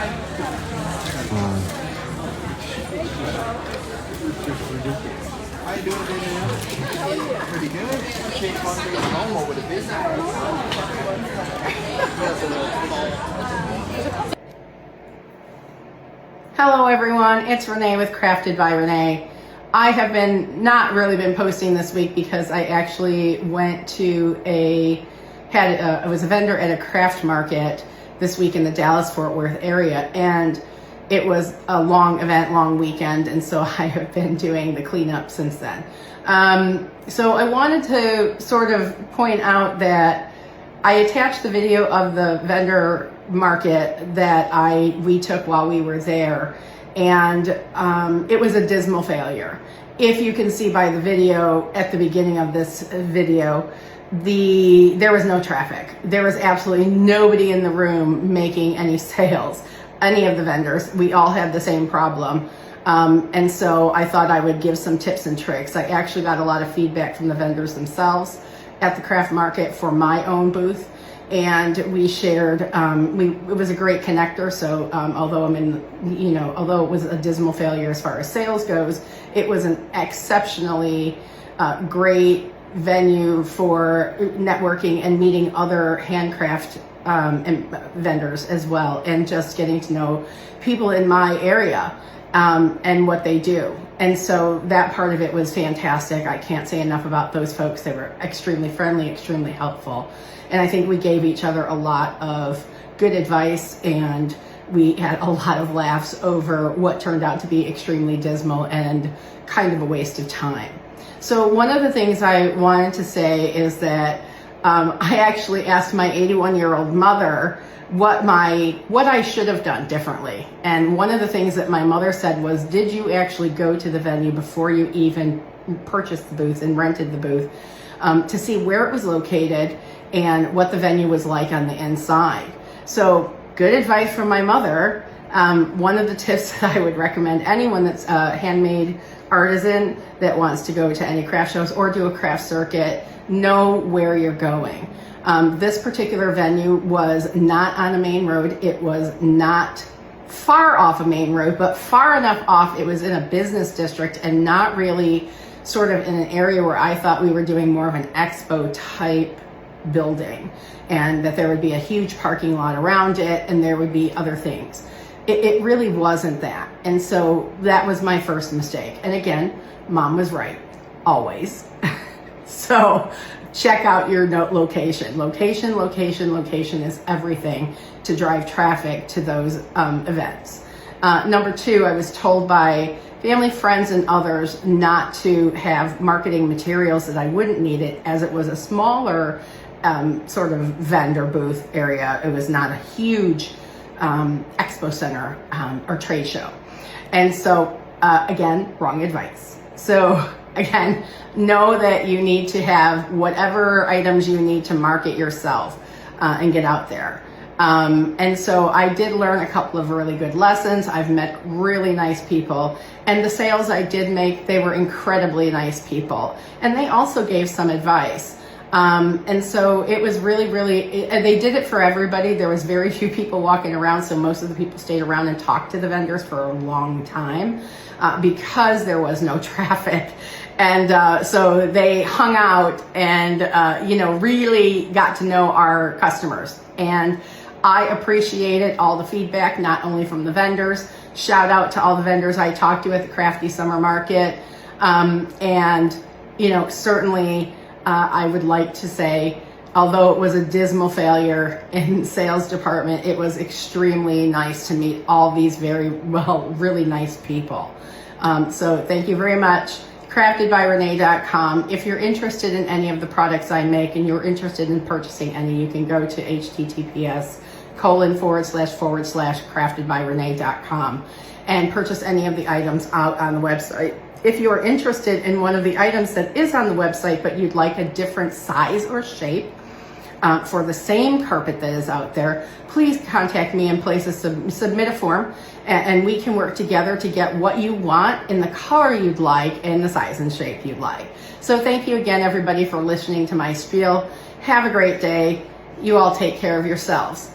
How you doing today, man? Pretty good. Can't talk to you normal with a business. Hello everyone, it's Renee with Crafted by Renee. I have not really been posting this week because I actually went to I was a vendor at a craft market this week in the Dallas-Fort Worth area, and it was a long event, long weekend, and so I have been doing the cleanup since then. So I wanted to sort of point out that I attached the video of the vendor market that we took while we were there, and it was a dismal failure. If you can see by the video at the beginning of this video, there was no traffic. There was absolutely nobody in the room making any sales. Any of the vendors, we all had the same problem. And so I thought I would give some tips and tricks. I actually got a lot of feedback from the vendors themselves at the craft market for my own booth. And we shared, it was a great connector. So although although it was a dismal failure as far as sales goes, it was an exceptionally great venue for networking and meeting other handcraft and vendors as well, and just getting to know people in my area and what they do. And so that part of it was fantastic. I can't say enough about those folks. They were extremely friendly, extremely helpful. And I think we gave each other a lot of good advice, and we had a lot of laughs over what turned out to be extremely dismal and kind of a waste of time. So one of the things I wanted to say is that I actually asked my 81-year-old mother what I should have done differently. And one of the things that my mother said was, did you actually go to the venue before you even purchased the booth and rented the booth to see where it was located and what the venue was like on the inside? So good advice from my mother. One of the tips that I would recommend anyone that's a handmade artisan that wants to go to any craft shows or do a craft circuit, know where you're going. This particular venue was not on a main road. It was not far off a main road, but far enough off. It was in a business district and not really sort of in an area where I thought we were doing more of an expo type building, and that there would be a huge parking lot around it and there would be other things. It really wasn't that. And so that was my first mistake. And again, Mom was right, always. So check out your location. Location is everything to drive traffic to those events. Number two, I was told by family, friends, and others not to have marketing materials, that I wouldn't need it, as it was a smaller sort of vendor booth area. It was not a huge expo center or trade show. And so again, wrong advice. So again, know that you need to have whatever items you need to market yourself and get out there. And so I did learn a couple of really good lessons. I've met really nice people, and the sales I did make, they were incredibly nice people. And they also gave some advice. And so it was really, and they did it for everybody. There was very few people walking around, so most of the people stayed around and talked to the vendors for a long time because there was no traffic. And so they hung out and, really got to know our customers. And I appreciated all the feedback, not only from the vendors. Shout out to all the vendors I talked to at the Crafty Summer Market. Certainly, I would like to say, although it was a dismal failure in the sales department, it was extremely nice to meet all these really nice people. So thank you very much. craftedbyrenee.com. If you're interested in any of the products I make and you're interested in purchasing any, you can go to https://craftedbyrenee.com and purchase any of the items out on the website. If you are interested in one of the items that is on the website, but you'd like a different size or shape for the same carpet that is out there, please contact me and submit a form, and we can work together to get what you want in the color you'd like and the size and shape you'd like. So thank you again, everybody, for listening to my spiel. Have a great day. You all take care of yourselves.